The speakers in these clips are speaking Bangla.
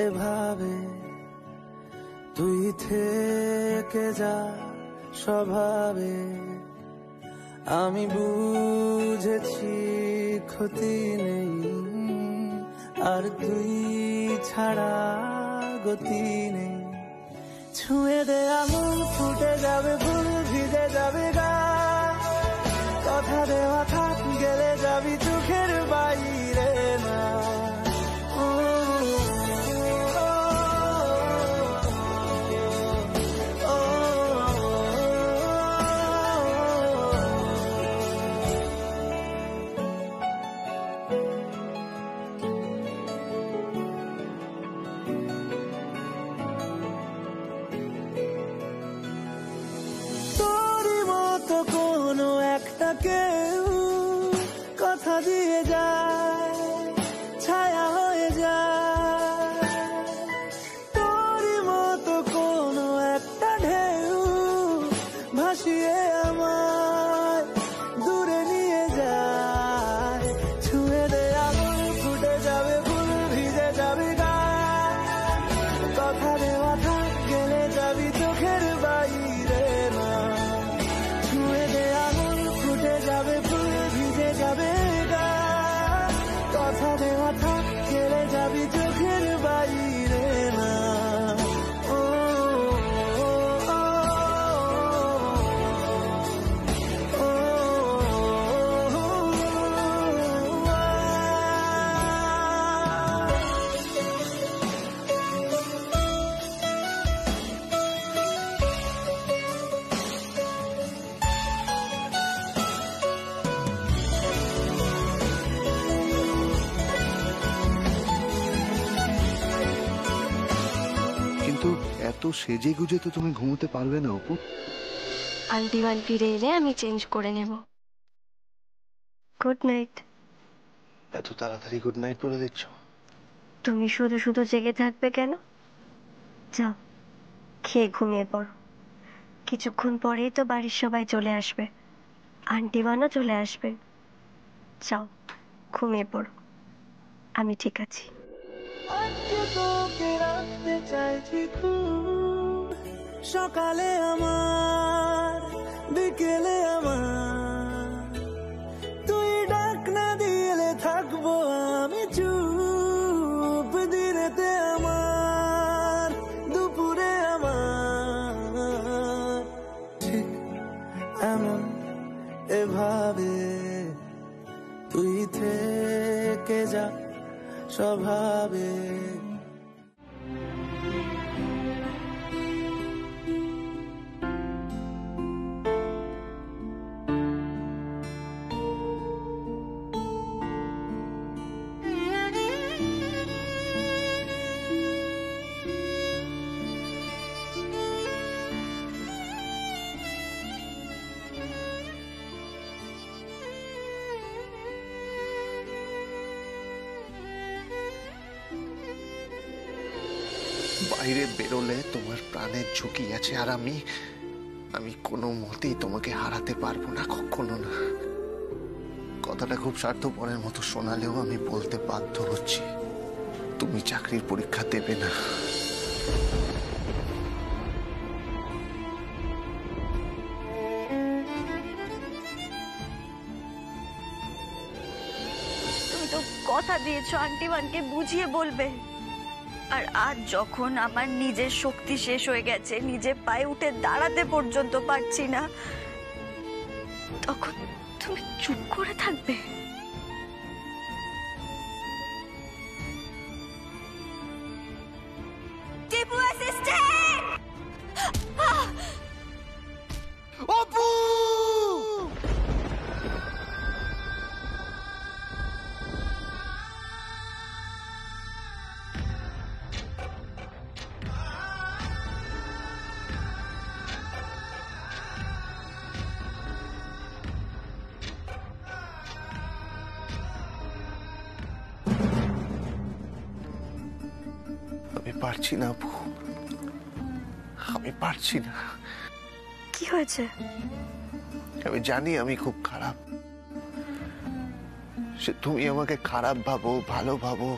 এভাবে তুই থেকে যা স্বভাবে। আমি বুঝেছি ক্ষতি নেই, আর তুই ছাড়া গতি নেই। ছুঁয়ে দে আঙুল, ফুটে যাবে ফুল, ভিজে যাবে গা। কথা দেওয়া থাক, গেলে যাবি চোখের বাইরে না। কোনো একটা কেউ কথা দিয়ে যায়, ছায়া হয়ে যায়। তোরই মতো কোনো একটা ঢেউ ভাসিয়ে আমায় দূরে নিয়ে যায়। ছুঁয়ে দে আঙুল, ফুটে যাবে ফুল, ভিজে যাবে গা। কথা দেওয়া থাক, গেলে যাবি চোখের বাইরে না। যাবে ফুল, ভিজে যাবে গা। কথা দেওয়া থাক, গেলে যাবি চোখের বাইরে না। এত সেজে গুজে তো তুমি ঘুমোতে পারবে না অপু। আন্টি ফিরে এলে আমি চেঞ্জ করে নেব। Good night. এত তাড়াতাড়ি গুড নাইট বলে দিচ্ছ? তুমি শুধু শুধু জেগে থাকবে কেন? যাও, খেয়ে ঘুমিয়ে পড়ো। কিছুক্ষণ পরেই তো বাড়ির সবাই চলে আসবে, আন্টি বানও চলে আসবে। যাও, ঘুমিয়ে পড়ো, আমি ঠিক আছি। সকালে আমার, বিকেলে আমার, তুই ডাক না দিলে থাকবো আমি চুপ। দিনেতে আমার, দুপুরে আমার, ঠিক এমন এভাবে তুই থেকে যা স্বভাবে। বাইরে বেরোলে তোমার প্রাণের ঝুঁকি আছে, আর আমি কোনো মতেই তোমাকে হারাতে পারবো না, কখনো না। কথাটা খুব স্বার্থপরের মতো শোনালেও আমি বলতে বাধ্য হচ্ছি, তুমি চাকরির পরীক্ষা দেবে না। তুমি তো কথা দিয়েছো আন্টিকে বুঝিয়ে বলবে, আর আজ যখন আমার নিজের শক্তি শেষ হয়ে গেছে, নিজে পায়ে উঠে দাঁড়াতে পর্যন্ত পারছি না, তখন তুমি চুপ করে থাকবে? টিপু অ্যাসিস্ট্যান্ট! অপু! আমি পারছি না আপু, আমি পারছি না। কি হয়েছে? আমি জানি আমি খুব খারাপ, সে তুমি আমাকে খারাপ ভাবো ভালো ভাবো,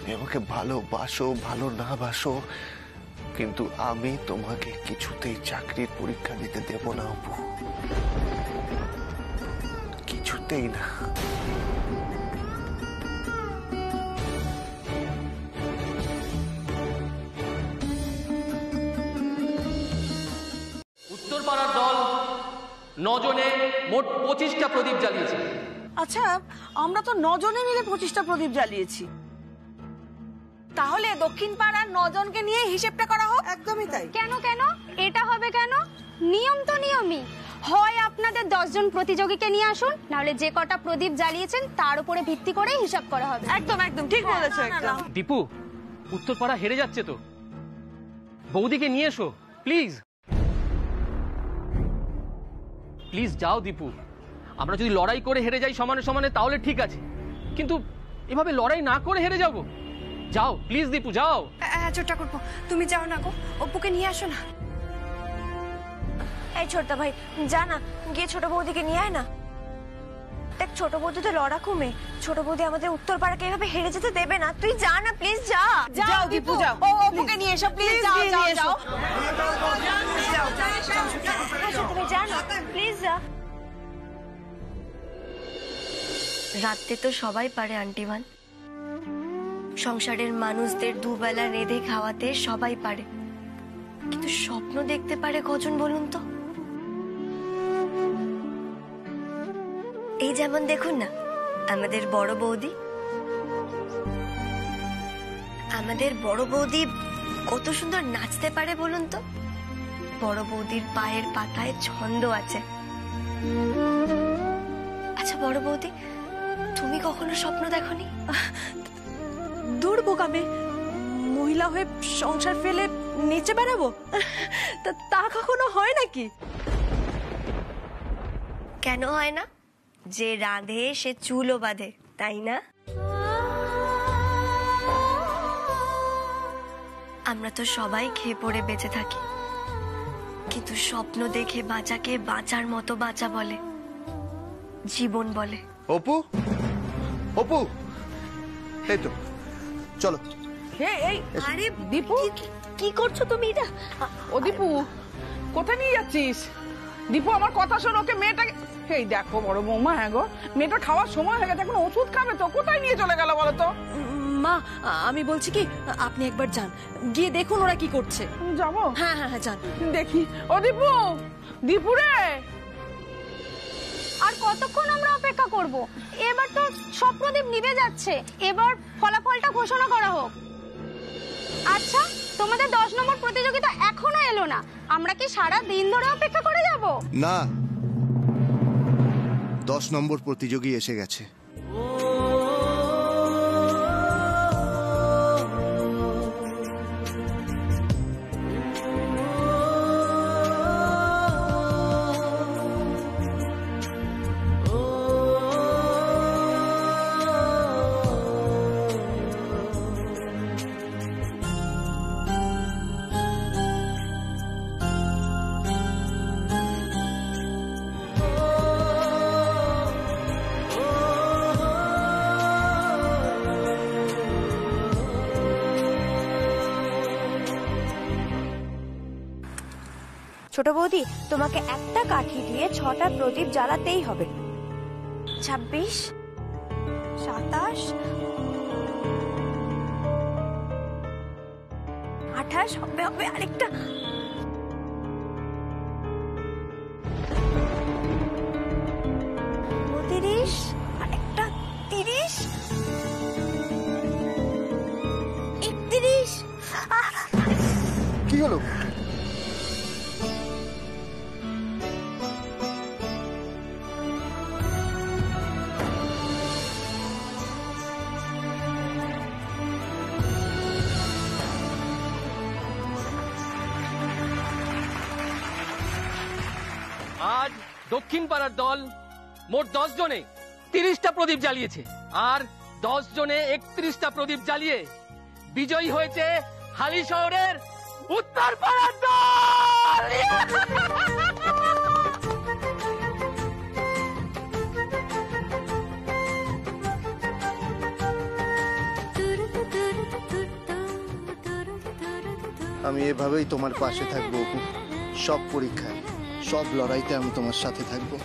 তুমি আমাকে ভালোবাসো ভালো না বাসো, কিন্তু আমি তোমাকে কিছুতেই চাকরির পরীক্ষা দিতে দেব না অপু, কিছুতেই না। উত্তরপাড়ার দল 9 জনে মোট 25টা প্রদীপ জ্বালিয়েছে। আচ্ছা, আমরা তো 9 জনে মিলে 25টা প্রদীপ জ্বালিয়েছি। তাহলে দক্ষিণ পাড়ার 9 জনকে নিয়ে হিসেবটা করা হোক। একদমই তাই। কেন কেন এটা হবে কেন? নিয়ম তো নিয়মই। হয় আপনাদের 10 জন প্রতিযোগীকে নিয়ে আসুন, নাহলে যে কটা প্রদীপ জ্বালিয়েছেন তার উপরে ভিত্তি করে হিসাব করা হবে। একদম একদম ঠিক বলেছো। একদম। দীপু, উত্তরপাড়া হেরে যাচ্ছে তো, বৌদিকে নিয়ে এসো প্লিজ। প্লিজ যাও দীপু, আমরা যদি লড়াই করে হেরে যাই সমানে সমানে তাহলে ঠিক আছে, কিন্তু এভাবে লড়াই না করে হেরে যাবো? যাও প্লিজ দীপু, যাও। ছোট্টা করবো, তুমি যাও না গো, অপুকে নিয়ে আসো না। এই ছোট্টা ভাই, যা না, গিয়ে ছোট বৌদিকে নিয়ে আয় না। দেখ, ছোট বৌদি তো লড়া কমে, ছোট বৌদি আমাদের উত্তর পাড়াকে এভাবে হেরে যেতে দেবে না। তুই যা না প্লিজ, যা। যাও দীপু, যাও। ও অপুকে নিয়ে এসো প্লিজ। যাও যাও যাও। তুমি যা না প্লিজ, যা। রাতে তো সবাই পারে আন্টিবান, সংসারের মানুষদের দুবেলা রেঁধে খাওয়াতে সবাই পারে, কিন্তু স্বপ্ন দেখতে পারে কজন বলুন তো? এই যেমন দেখুন না, আমাদের বড় বৌদি কত সুন্দর নাচতে পারে বলুন তো। বড় বৌদির পায়ের পাতায় ছন্দ আছে। আচ্ছা বড় বৌদি, তুমি কখনো স্বপ্ন দেখোনি? দূর বোকামে, মহিলা হয়ে সংসার ফেলে নিচে বেড়াবো? তা কখনো হয় নাকি? কেন হয় না? যে রাঁধে সে চুলও বাঁধে, তাই না? আমরা তো সবাই খেয়ে পড়ে বেঁচে থাকি, কিন্তু স্বপ্ন দেখে বাঁচাকে বাঁচার মতো বাঁচা বলে, জীবন বলে। অপু, অপু, এই তো চলো। এই আরে দীপু, কি করছো তুমি এটা? ও দীপু, কোথায় নিয়ে যাচ্ছিস? দীপু আমার কথা শোনো, ওকে মেয়েটাকে। এই দেখো বড় বৌমা, হ্যাঁ গো, মেয়েটা খাওয়ার সময় হয়ে গেছে, এখন ওষুধ খাবে তো। কোথায় নিয়ে চলে গেল বলো তো? মা, আমি বলছি কি, আপনি একবার যান, গিয়ে দেখুন ওরা কি করছে। যাবো? হ্যাঁ হ্যাঁ হ্যাঁ, যান দেখি। ও দীপু, দীপু রে। আর কতক্ষণ আমরা অপেক্ষা করব? এবার তো সব প্রদীপ নিভে যাচ্ছে, এবার ফলাফলটা ঘোষণা করা হোক। আচ্ছা, তোমাদের 10 নম্বর প্রতিযোগিতা এখনো এলো না, আমরা কি সারা দিন ধরে অপেক্ষা করে যাব? না, 10 নম্বর প্রতিযোগী এসে গেছে। ছোট বৌদি, তোমাকে একটা কাঠি দিয়ে 6টা প্রদীপ জ্বালাতেই হবে। 26, 27, 28, হবে আরেকটা। 29, আরেকটা 30, 31। কি হলো? আজ দক্ষিণ পাড়ার দল মোট 10 জনে 30টা প্রদীপ জ্বালিয়েছে, আর 10 জনে 31টা প্রদীপ জ্বালিয়ে বিজয়ী হয়েছে হালি শহরের উত্তর পাড়ার দল। আমি এভাবেই তোমার পাশে থাকবো অপু। সব পরীক্ষায়, সব লড়াইতে আমি তোমার সাথে থাকবো,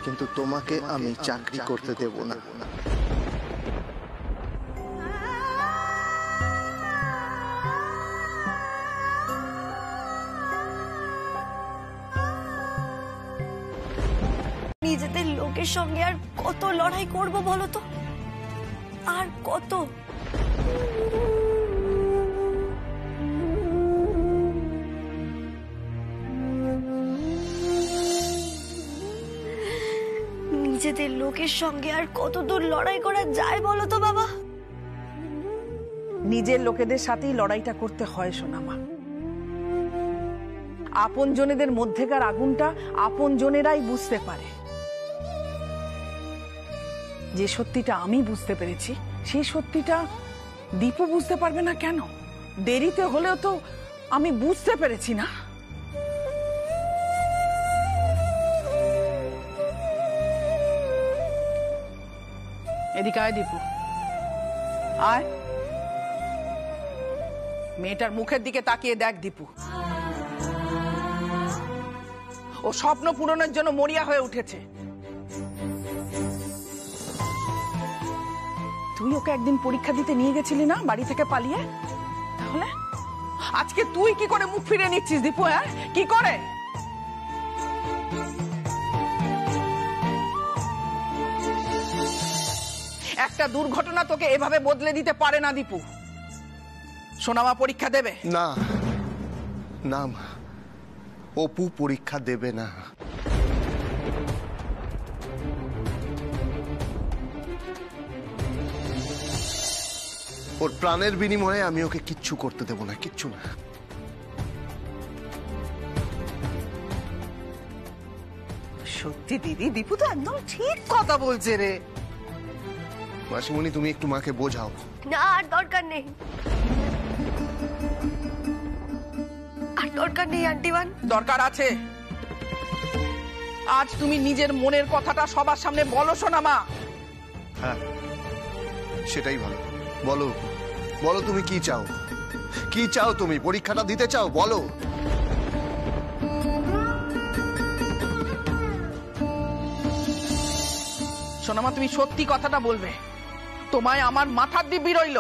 কিন্তু তোমাকে আমি চাকরি করতে দেব না। নিজেদের লোকের সঙ্গে আর কত লড়াই করব বলো তো, আর কত? নিজেদের লোকের সঙ্গে আর কত দূর লড়াই করা যায় বলো তো বাবা? নিজের লোকেদের সাথেই লড়াইটা করতে হয় সোনামা। আপন জনেদের মধ্যেকার আগুনটা আপন জনেরাই বুঝতে পারে। যে সত্যিটা আমি বুঝতে পেরেছি, সেই সত্যিটা দীপু বুঝতে পারবে না কেন? দেরিতে হলেও তো আমি বুঝতে পেরেছি না? এদিকে আয় দীপু, আয়। মেয়েটার মুখের দিকে তাকিয়ে দেখ দীপু, ও স্বপ্ন পূরণের জন্য মরিয়া হয়ে উঠেছে। তুই ওকে একদিন পরীক্ষা দিতে নিয়ে গেছিলি না বাড়ি থেকে পালিয়ে? তাহলে আজকে তুই কি করে মুখ ফিরিয়ে নিচ্ছিস দীপু? হ্যাঁ, কি করে? একটা দুর্ঘটনা তোকে এভাবে বদলে দিতে পারে না দীপু। সোনামা পরীক্ষা দেবে না, না মা, অপু পরীক্ষা দেবে না। ওর প্রাণের বিনিময়ে আমি ওকে কিচ্ছু করতে দেব না, কিচ্ছু না। সত্যি দিদি, দীপু তো একদম ঠিক কথা বলছে রে। মাসিমণি, তুমি একটু মাকে বোঝাও। না, আর দরকার নেই, আর দরকার নেই আন্টিবান। দরকার আছে। আজ তুমি নিজের মনের কথাটা সবার সামনে বলো সোনামা। হ্যাঁ, সেটাই ভালো। বলো, বলো তুমি কি চাও? কি চাও তুমি? পরীক্ষাটা দিতে চাও? বলো। সোনামা, তুমি সত্যি কথাটা বলবে। তোমায় আমার মাথার দিব্যি রইল।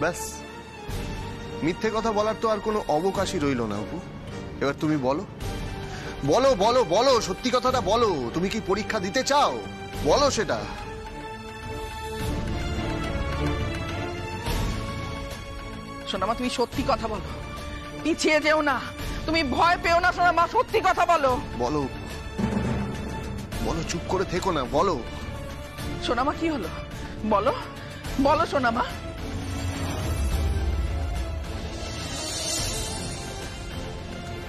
ব্যাস, মিথ্যে কথা বলার তো আর কোনো অবকাশই রইল না অপু। এবার তুমি বলো, বলো বলো বলো, সত্যি কথাটা বলো। তুমি কি পরীক্ষা দিতে চাও? বলো সেটা। সোনামা, তুমি সত্যি কথা বলো, পিছিয়ে যেও না, তুমি ভয় পেও না সোনামা, সত্যি কথা বলো। বলো বলো, চুপ করে থেকো না, বলো। সোনামা, কি হলো? বলো বলো সোনামা।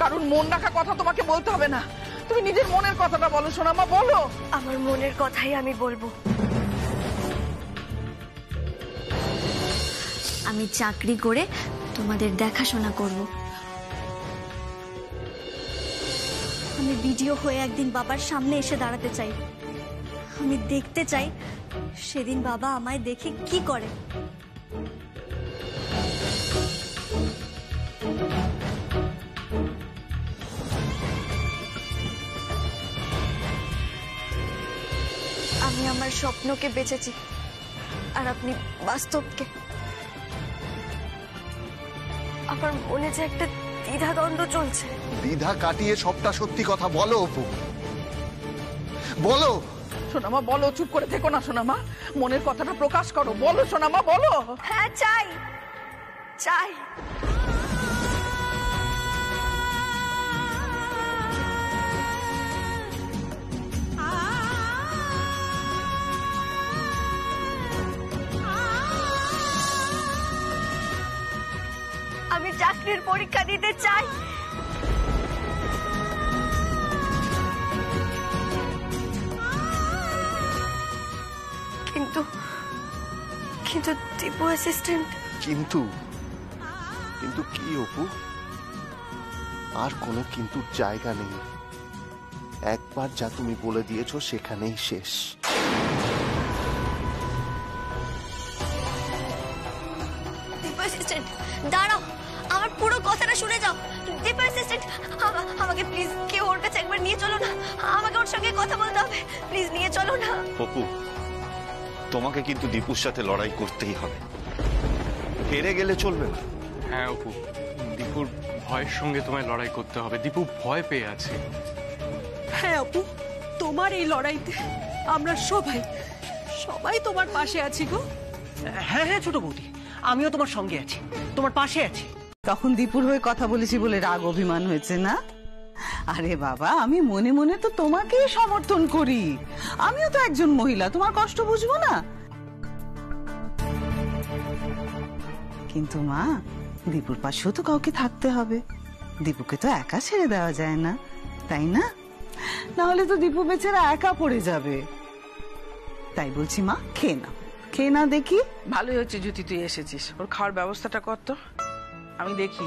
কারণ মন রাখা কথা তোমাকে বলতে হবে না, তুমি নিজের মনের কথাটা বলো সোনামা, বলো। আমার মনের কথাই আমি বলবো। আমি চাকরি করে তোমাদের দেখাশোনা করব। আমি ভিডিও হয়ে একদিন বাবার সামনে এসে দাঁড়াতে চাই। আমি দেখতে চাই সেদিন বাবা আমায় দেখে কি করে। আমি আমার স্বপ্নকে বেঁচেছি, আর আপনি বাস্তবকে। আমার মনে যে একটা দ্বিধাদ্বন্দ্ব চলছে। দ্বিধা কাটিয়ে সবটা সত্যি কথা বলো অপু, বলো। সোনামা বলো, চুপ করে থেকো না সোনামা, মনের কথাটা প্রকাশ করো, বলো সোনামা, বলো। হ্যাঁ, চাই চাই। আমি চাকরির পরীক্ষা দিতে চাই। কিন্তু কিন্তু টিপু অ্যাসিস্ট্যান্ট। কিন্তু কিন্তু কি অপু? আর কোনো কিন্তু জায়গা নেই। একবার যা তুমি বলে দিয়েছো সেখানেই শেষ। দীপু অ্যাসিস্ট্যান্ট দাঁড়াও, আমার পুরো কথাটা শুনে যাও। দীপু অ্যাসিস্ট্যান্ট আমাকে প্লিজ কেউ ওর কাছে একবার নিয়ে চলো না, আমাকে ওর সঙ্গে কথা বলতে হবে, প্লিজ নিয়ে চলো না। অপু, তোমাকে কিন্তু দীপুর সাথে লড়াই করতেই হবে, হেরে গেলে চলবে না। হ্যাঁ অপু, দীপুর ভয়ের সঙ্গে তোমায় লড়াই করতে হবে। দীপু ভয় পেয়ে আছে। হ্যাঁ অপু, তোমার এই লড়াইতে আমরা সবাই সবাই তোমার পাশে আছি গো। হ্যাঁ হ্যাঁ ছোট বৌদি, আমিও তোমার সঙ্গে আছি, তোমার পাশে আছি। তখন দীপুর হয়ে কথা বলেছি বলে রাগ অভিমান হয়েছে না? আরে বাবা, আমি মনে মনে তো তোমাকেই সমর্থন করি। আমিও তো একজন মহিলা, তোমার কষ্ট বুঝবো না? কিন্তু মা, দীপুর পাশেও তো কাউকে থাকতে হবে। দীপুকে তো একা ছেড়ে দেওয়া যায় না, তাই না? না হলে তো দীপু বেচারা একা পড়ে যাবে। তাই বলছি মা, খেয়ে না, খেয়ে না দেখি। ভালোই হচ্ছে জ্যোতি তুই এসেছিস, ওর খাওয়ার ব্যবস্থাটা কর তো, আমি দেখি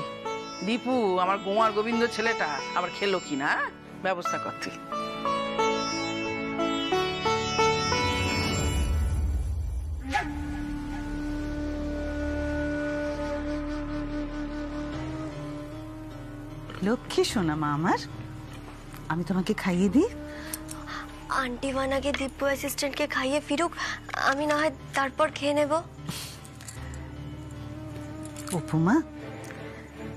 দীপু আমার গোয়ার গোবিন্দ ছেলেটা আবার খেলো কিনা। ব্যবস্থা কর তুই। লক্ষ্মী সোনা মা আমার, আমি তোমাকে খাইয়ে দিই। আন্টি বানাকে দীপু অ্যাসিস্ট্যান্টকে খাইয়ে ফিরুক, আমি না হয় তারপর খেয়ে নেব। উপমা,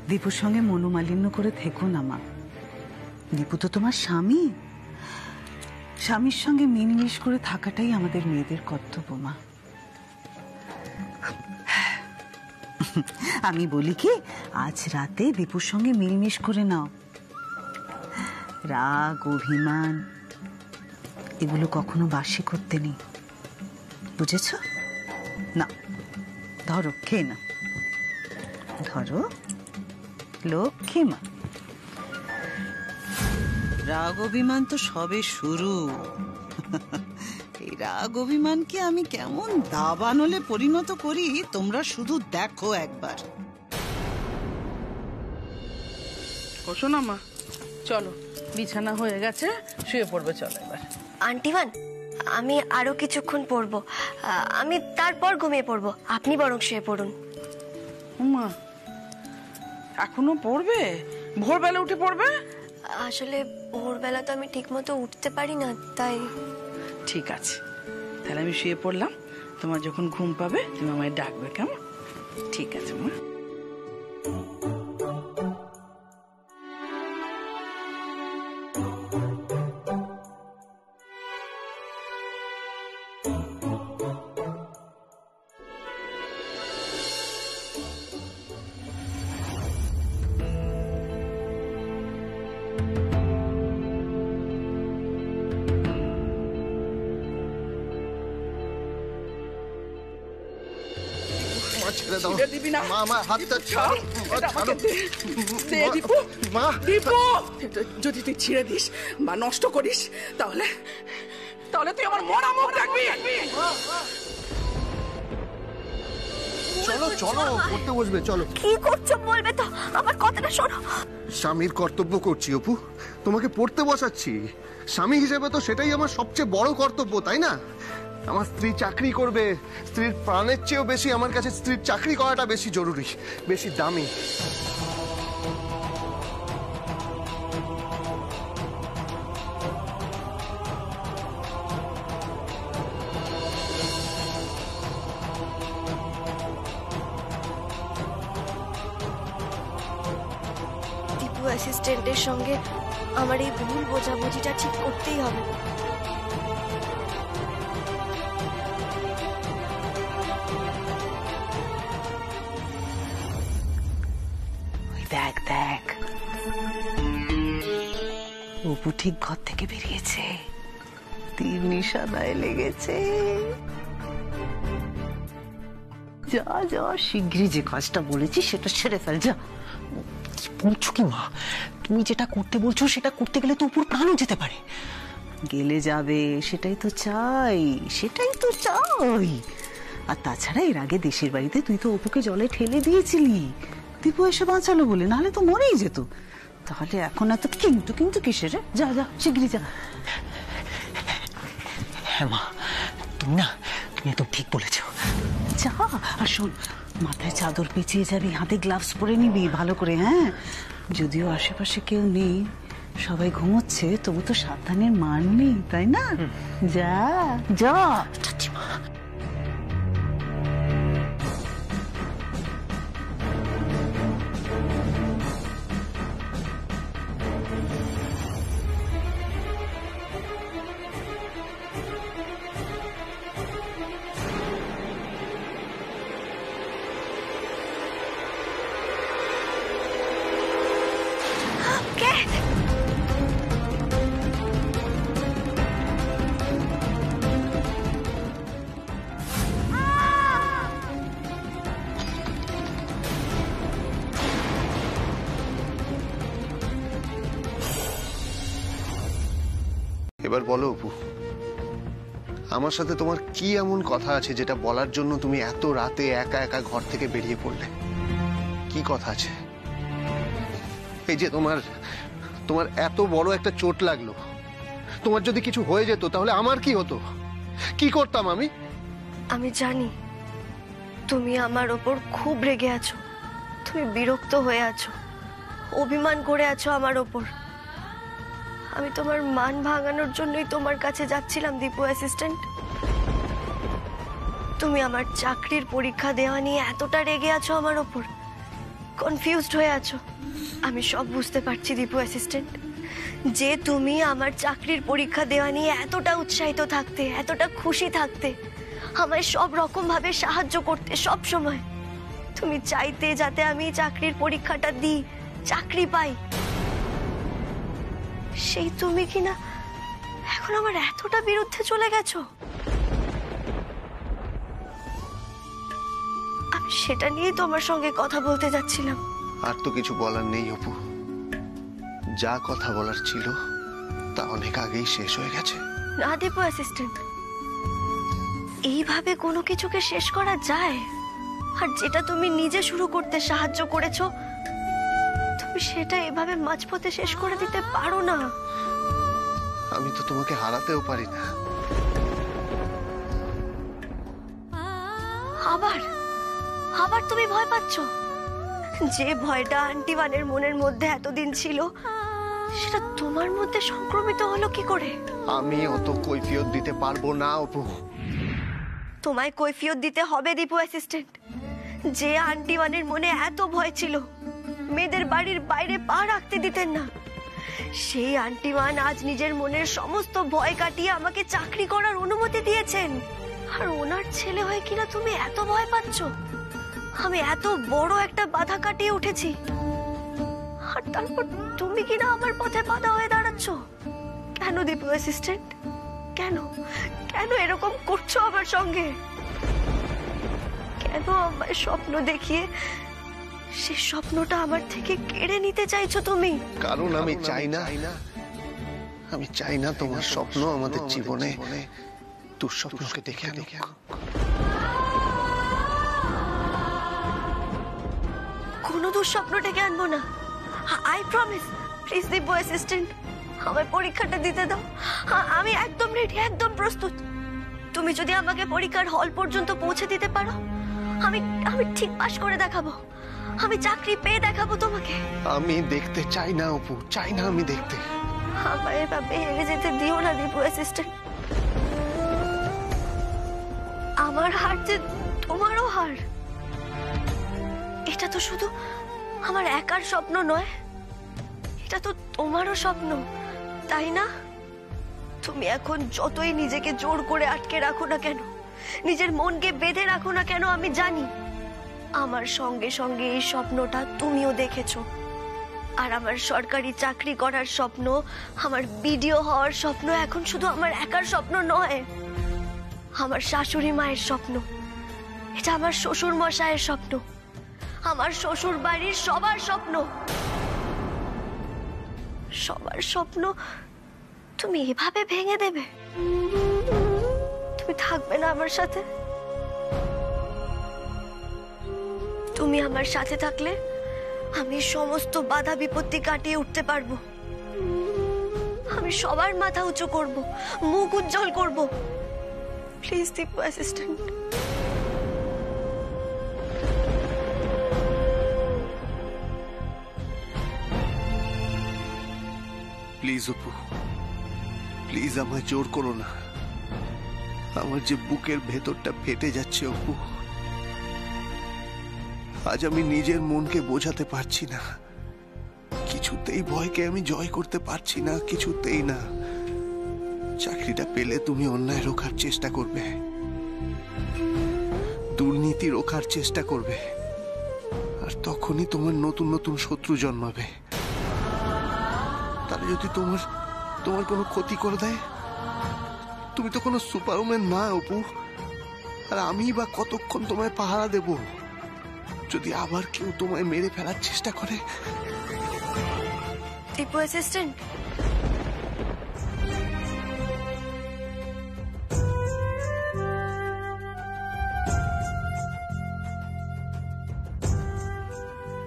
দীপুর সঙ্গে মনোমালিন্য করে থেকো না মা। দীপু তো তোমার স্বামী, স্বামীর সঙ্গে মিলমিশ করে থাকাটাই আমাদের মেয়েদের কর্তব্য মা। আমি বলি কি, আজ রাতে দীপুর সঙ্গে মিলমিশ করে নাও। রাগ অভিমান এগুলো কখনো বাসি করতে নেই, বুঝেছ না? ধরো, খেয়ে না, ধরো লক্ষ্মী মা। রাগ অভিমান তো সবে শুরু। এই রাগ অভিমানকে আমি কেমন দাবানলে পরিণত করি তোমরা শুধু দেখো একবার। বসো না মা, চলো বিছানা হয়ে গেছে, শুয়ে পড়বে, চলো এবার। আন্টিমান, আমি আরো কিছুক্ষণ পড়বো, আমি তারপর ঘুমিয়ে পড়বো, আপনি বরং শুয়ে পড়ুন। মা এখনো পড়বে? ভোরবেলা উঠে পড়বে? আসলে ভোরবেলা তো আমি ঠিক মতো উঠতে পারি না, তাই। ঠিক আছে, তাহলে আমি শুয়ে পড়লাম, তোমার যখন ঘুম পাবে তুমি আমায় ডাকবে, কেমন? ঠিক আছে মা। ছেড়ে দাও, ছেড়ে দিবি না। মা, আমার হাতটা ছাড়ো। এটা আমাকে দে, দে দীপু। মা, দীপু, যদি তুই ছিঁড়ে দিস বা নষ্ট করিস তাহলে তুই আমার মরা মুখ দেখবি। চলো চলো, পড়তে বসবে, চলো। কি করছো বলবে তো, আমার কথাটা শোনো। স্বামীর কর্তব্য করছি অপু, তোমাকে পড়তে বসাচ্ছি। স্বামী হিসেবে তো সেটাই আমার সবচেয়ে বড় কর্তব্য, তাই না? আমার স্ত্রী চাকরি করবে, স্ত্রীর প্রাণের চেয়েও বেশি আমার কাছে স্ত্রীর চাকরি করাটা বেশি জরুরি, বেশি দামি। দীপু অ্যাসিস্ট্যান্টের সঙ্গে আমার এই ভুল বোঝাবুঝিটা ঠিক করতেই হবে। দেখ দেখ, অপু ঠিক ঘর থেকে বেরিয়েছে, তীর নিশানায় লেগেছে। যা যা, শিগগিরই যে কাজটা বলেছি সেটা সেরে ফেল, যা। কি বলছো কি মা? তুমি যেটা করতে বলছো সেটা করতে গেলে তো উপর প্রাণও যেতে পারে। গেলে যাবে, সেটাই তো চাই, সেটাই তো চাই। আর তাছাড়া এর আগে দেশের বাড়িতে তুই তো অপুকে জলে ঠেলে দিয়েছিলি, দীপু এসে বাঁচালো বলে, নাহলে তো মরেই যেত। তাহলে এখন এত কিন্তু কিন্তু কিসের? যা যা শিগগিরই যা। হ্যাঁ মা, তুমি একদম ঠিক বলেছ। যা। আর শোন, মাথায় চাদর পেঁচিয়ে যাবি, হাতে গ্লাভস পরে নিবি ভালো করে। হ্যাঁ, যদিও আশেপাশে কেউ নেই, সবাই ঘুমোচ্ছে, তবু তো সাবধানের মান নেই, তাই না? যা যা। এবার বলো অপু, আমার সাথে তোমার কি এমন কথা আছে যেটা বলার জন্য তুমি এত রাতে একা একা ঘর থেকে বেরিয়ে পড়লে? কি কথা আছে? এই যে তোমার এত বড় একটা চোট লাগলো, তোমার যদি কিছু হয়ে যেত তাহলে আমার কি হতো? কি করতাম আমি? আমি জানি তুমি আমার ওপর খুব রেগে আছো, তুমি বিরক্ত হয়ে আছো, অভিমান করে আছো আমার ওপর। আমি তোমার মান ভাঙানোর জন্যই তোমার কাছে যাচ্ছিলাম দীপু অ্যাসিস্ট্যান্ট। তুমি আমার চাকরির পরীক্ষা দেওয়া নিয়ে এতটা রেগে আছো আমার ওপর, কনফিউজড হয়ে আছো। আমি সব বুঝতে পারছি দীপু অ্যাসিস্ট্যান্ট, যে তুমি আমার চাকরির পরীক্ষা দেওয়া নিয়ে এতটা উৎসাহিত থাকতে, এতটা খুশি থাকতে, আমায় সব রকম ভাবে সাহায্য করতে সব সময়। তুমি চাইতে যাতে আমি চাকরির পরীক্ষাটা দিই, চাকরি পাই। সেই তুমি কিনা এখন আমার এতটা বিরুদ্ধে চলে গেছো। আমি সেটা নিয়ে তোমার সঙ্গে কথা বলতে যাচ্ছিলাম। আর তো কিছু বলার নেই অপু, যা কথা বলার ছিল তা অনেক আগেই শেষ হয়ে গেছে। না দীপু অ্যাসিস্ট্যান্ট, এইভাবে কোনো কিছুকে শেষ করা যায়? আর যেটা তুমি নিজে শুরু করতে সাহায্য করেছো, তুমি সেটা এভাবে মাঝপথে শেষ করে দিতে পারো না। আমি তো তোমাকে হারাতেও পারি না। আবার তুমি ভয় পাচ্ছ? যে ভয়টা আন্টি ওয়ানের মনের মধ্যে এতদিন ছিল, সেটা তোমার মধ্যে সংক্রমিত হলো কি করে? আমি অত কৈফিয়ত দিতে পারবো না অপু। তোমায় কৈফিয়ত দিতে হবে দীপু অ্যাসিস্ট্যান্ট। যে আন্টি ওয়ানের মনে এত ভয় ছিল, মেয়েদের বাড়ির বাইরে পা রাখতে দিতেন না, সেই আন্টি ওয়ান আজ নিজের মনের সমস্ত ভয় কাটিয়ে আমাকে চাকরি করার অনুমতি দিয়েছেন। আর ওনার ছেলে হয়ে কিনা তুমি এত ভয় পাচ্ছ? আমি এত বড় একটা বাধা কাটিয়ে উঠেছি, আর তারপর তুমি কিনা আমার পথে বাধা হয়ে দাঁড়াচ্ছ। কেন দীপু অ্যাসিস্ট্যান্ট? কেন কেন এরকম করছো আমার সঙ্গে? কেন আমায় স্বপ্ন দেখিয়ে সে স্বপ্নটা আমার থেকে কেড়ে নিতে চাইছো তুমি? কারণ আমি চাই না তোমার স্বপ্ন আমাদের জীবনে দুঃস্বপ্নকে দেখে আনুক। কোনো দুঃস্বপ্ন ডেকে আনবো না, I promise. Please Dipu assistant, আমায় পরীক্ষাটা দিতে দাও। আমি একদম রেডি, একদম প্রস্তুত। তুমি যদি আমাকে পরীক্ষার হল পর্যন্ত পৌঁছে দিতে পারো, আমি ঠিক পাশ করে দেখাবো, আমি চাকরি পেয়ে দেখাবো তোমাকে। আমি দেখতে চাই না অপু, চাই না আমি দেখতে। আমায় এভাবে হেরে যেতে দিও না দীপু অ্যাসিস্ট্যান্ট। আমার হার যে তোমারও হার। এটা তো শুধু আমার একার স্বপ্ন নয়, এটা তো তোমারও স্বপ্ন, তাই না? তুমি এখন যতই নিজেকে জোর করে আটকে রাখো না কেন, নিজের মনকে বেঁধে রাখো না কেন, আমি জানি আমার সঙ্গে সঙ্গে এই স্বপ্নটা তুমিও দেখেছো। আর আমার সরকারি চাকরি করার স্বপ্ন, আমার বিডিও হওয়ার স্বপ্ন এখন শুধু আমার একার স্বপ্ন নয়, আমার শাশুড়ি মায়ের স্বপ্ন, এটা আমার শ্বশুর মশাইয়ের স্বপ্ন, আমার শ্বশুর বাড়ির সবার স্বপ্ন। সবার স্বপ্ন তুমি এভাবে ভেঙে দেবে? তুমি থাকবে না আমার সাথে? তুমি আমার সাথে থাকলে আমি সমস্ত বাধা বিপত্তি কাটিয়ে উঠতে পারবো। আমি সবার মাথা উঁচু করব, মুখ উজ্জ্বল করব। Please Dipu assistant. Please Apu, please আমায় জোর করো না। আমার যে বুকের ভেতরটা ফেটে যাচ্ছে অপু, আজ আমি নিজের মনকে বোঝাতে পারছি না। কিছুতেই ভয়কে আমি জয় করতে পারছি না, কিছুতেই না। চাকরিটা পেলে তুমি অন্যায় রোখার চেষ্টা করবে, দুর্নীতি রোখার চেষ্টা করবে, আর তখনই তোমার নতুন নতুন শত্রু জন্মাবে। তাহলে যদি তোমার কোনো ক্ষতি করে দেয়, তুমি তো কোনো সুপারম্যান না অপু। আর আমি বা কতক্ষণ তোমায় পাহারা দেব? যদি আবার কেউ তোমায় মেরে ফেলার চেষ্টা করে? দীপু অ্যাসিস্ট্যান্ট,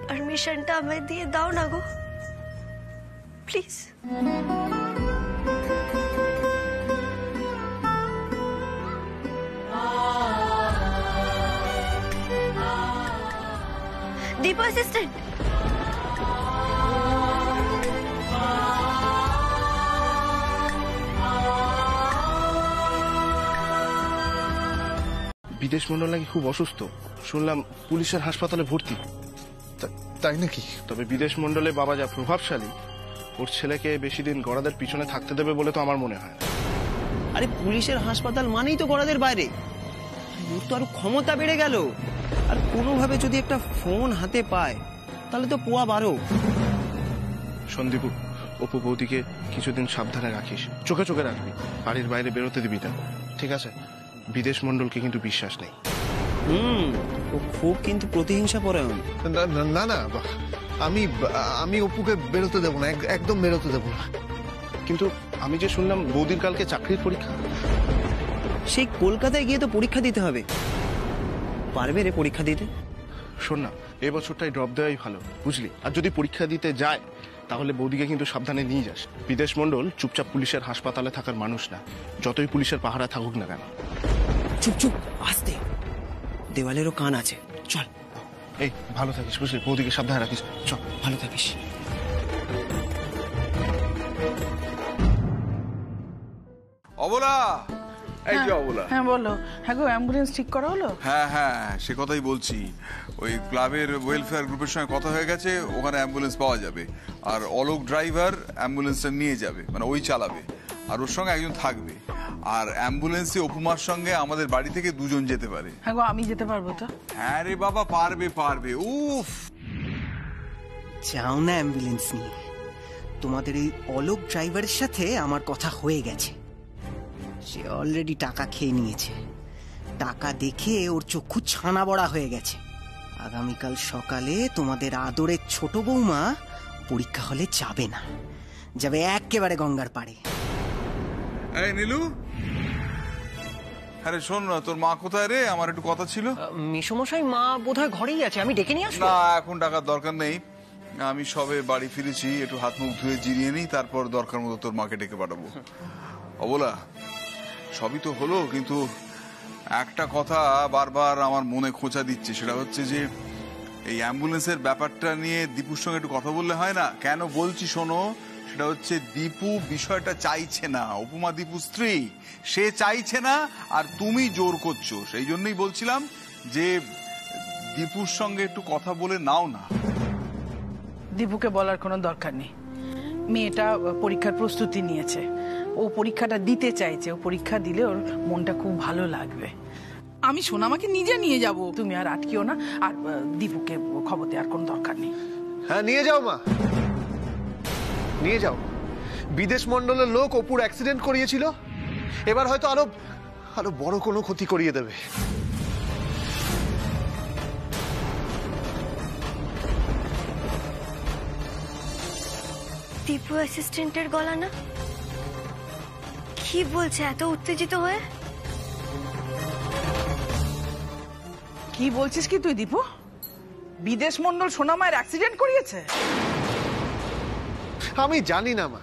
পারমিশনটা আমায় দিয়ে দাও না গো, প্লিজ। দীপু অ্যাসিস্ট্যান্ট, বিদেশ মন্ডল নাকি খুব অসুস্থ, শুনলাম পুলিশের হাসপাতালে ভর্তি। তাই নাকি? তবে বিদেশ মন্ডলে বাবা যা প্রভাবশালী, ওর ছেলেকে বেশি দিন গড়াদের পিছনে থাকতে দেবে বলে তো আমার মনে হয়। আরে পুলিশের হাসপাতাল মানেই তো গড়াদের বাইরে, ওর তো আরো ক্ষমতা বেড়ে গেল। আর কোনোভাবে যদি একটা ফোন হাতে পায় তাহলে তো পোয়া 12। সন্দীপু, অপু বৌদিকে কিছুদিন সাবধানে রাখিস, চোখে চোখে রাখবি, বাড়ির বাইরে বেরোতে দিবি না, ঠিক আছে? বিদেশ মন্ডলকে কিন্তু বিশ্বাস নেই। ও খুব কিন্তু প্রতিহিংসা পরায়ণ। না না, আমি অপুকে বেরোতে দেবো না, একদম বেরোতে দেবো না। কিন্তু আমি যে শুনলাম বৌদির কালকে চাকরির পরীক্ষা। সেই কলকাতায় গিয়ে তো পরীক্ষা দিতে হবে, পারবে রে পরীক্ষা দিতে? শোন না, এবছরটাই ড্রপ দেওয়াই ভালো, বুঝলি? আর যদি পরীক্ষা দিতে যায় তাহলে বৌদিকে কিন্তু সাবধানে নিয়ে যাস। বিদেশ মন্ডল চুপচাপ পুলিশের হাসপাতালে থাকার মানুষ না, যতই পুলিশের পাহারা থাকুক না কেন। চুপ চুপ, আস্তে, দেওয়ালেরও কান আছে। চল। এই ভালো থাকিস, বুঝলি? বৌদিকে সাবধানে রাখিস। চল, ভালো থাকিস। অবলা, এই যে অবলা। হ্যাঁ বলো। হ্যাঁ গো, অ্যাম্বুলেন্স ঠিক করা হলো? হ্যাঁ হ্যাঁ, সে কথাই বলছি। ওই ক্লাবের ওয়েলফেয়ার গ্রুপের সঙ্গে কথা হয়ে গেছে, ওখানে অ্যাম্বুলেন্স পাওয়া যাবে। আর অলোক ড্রাইভার অ্যাম্বুলেন্সটা নিয়ে যাবে, মানে ওই চালাবে, আর ওর সঙ্গে একজন থাকবে। আর অ্যাম্বুলেন্সে অপুমার সঙ্গে আমাদের বাড়ি থেকে 2 জন যেতে পারে। হ্যাঁ গো, আমি যেতে পারবো তো? হ্যাঁ রে বাবা, পারবে পারবে। উফ, যাও না অ্যাম্বুলেন্স নিয়ে। তোমাদের এই অলোক ড্রাইভারের সাথে আমার কথা হয়ে গেছে। সে অলরেডি টাকা খেয়ে নিয়েছে। টাকা দেখে ওর চক্ষু ছানা বড়া হয়ে গেছে। আগামীকাল সকালে তোমাদের আদরের ছোট বৌমা পরীক্ষা হলে যাবে না, যাবে একেবারে গঙ্গার পাড়ে। এই নীলু, আরে শোন না, তোর মা কোথায় রে? আমার একটু কথা ছিল। মেসোমশাই, মা বোধহয় ঘরেই আছে, আমি ডেকে নিয়ে আসবো। না, এখন টাকার দরকার নেই। আমি সবে বাড়ি ফিরেছি, একটু হাত মুখ ধুয়ে জিরিয়ে নিই, তারপর দরকার মতো তোর মাকে ডেকে পাঠাবো। অবলা, সবই তো হলো, কিন্তু একটা কথা বারবার আমার মনে খোঁচা দিচ্ছে, সেটা হচ্ছে যে এই অ্যাম্বুলেন্সের ব্যাপারটা নিয়ে দীপুর সঙ্গে একটু কথা বললে হয় না? কেন বলছি শোনো, সেটা হচ্ছে দীপু বিষয়টা চাইছে না। উপমা দীপু স্ত্রী, সে চাইছে না, আর তুমি জোর করছো। সেই জন্যই বলছিলাম যে দীপুর সঙ্গে একটু কথা বলে নাও না। দীপুকে বলার কোনো দরকার নেই। মেয়েটা পরীক্ষার প্রস্তুতি নিয়েছে, ও পরীক্ষাটা দিতে চাইছে। ও পরীক্ষা দিলে ওর মনটা খুব ভালো লাগবে। আমি সোনামাকে নিজে নিয়ে যাব, তুমি আর আটকিও না। আর দীপুকে খবর দেওয়ার কোনো দরকার নেই। হ্যাঁ, নিয়ে যাও মা, নিয়ে যাও। বিদেশ মন্ডলের লোক অপুর অ্যাক্সিডেন্ট করিয়েছিল, এবার হয়তো আরো বড় কোনো ক্ষতি করিয়ে দেবে। দীপু অ্যাসিস্ট্যান্টের গলা না? কি বলছে এত উত্তেজিত হয়ে? কি বলছিস কি তুই দীপু? বিদেশ মন্ডল সোনামায়ের অ্যাক্সিডেন্ট করিয়েছে? আমি জানি না মা,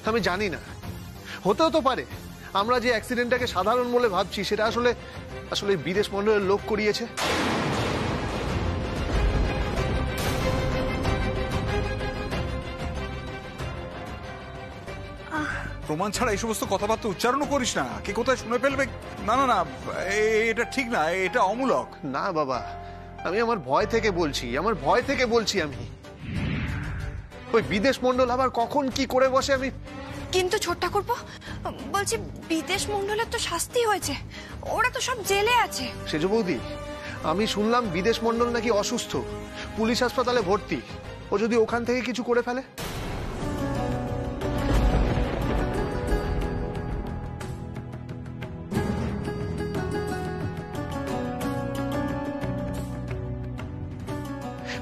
আমি জানি না। হতেও তো পারে আমরা যে অ্যাক্সিডেন্টটাকে সাধারণ বলে ভাবছি সেটা আসলে আসলে বিদেশ মন্ডলের লোক করিয়েছে। প্রমাণ ছাড়া এই সমস্ত কথাবার্তা উচ্চারণও করিস না, কে কোথায় শুনে ফেলবে। না না না, এটা ঠিক না, এটা অমূলক। না বাবা, আমি আমার ভয় থেকে বলছি, আমার ভয় থেকে বলছি। আমি ওই বিদেশ মন্ডল আবার কখন কি করে বসে আমি। কিন্তু ছোট্ট করবো বলছি, বিদেশ মন্ডলের তো শাস্তি হয়েছে, ওরা তো সব জেলে আছে। সেজ বৌদি, আমি শুনলাম বিদেশ মন্ডল নাকি অসুস্থ, পুলিশ হাসপাতালে ভর্তি। ও যদি ওখান থেকে কিছু করে ফেলে?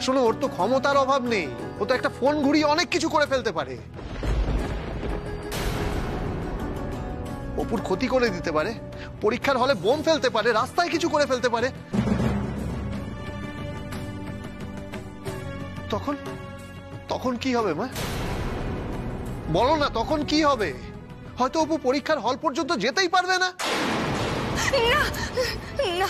শোনো, ওর তো ক্ষমতার অভাব নেই, ও তো একটা ফোন ঘুরিয়ে অনেক কিছু করে ফেলতে পারে। অপুর ক্ষতি করে দিতে পারে, পরীক্ষার হলে বোম ফেলতে পারে, রাস্তায় কিছু করে ফেলতে পারে। তখন তখন কি হবে মা? বলো না, তখন কি হবে? হয়তো অপু পরীক্ষার হল পর্যন্ত যেতেই পারবে না। না না,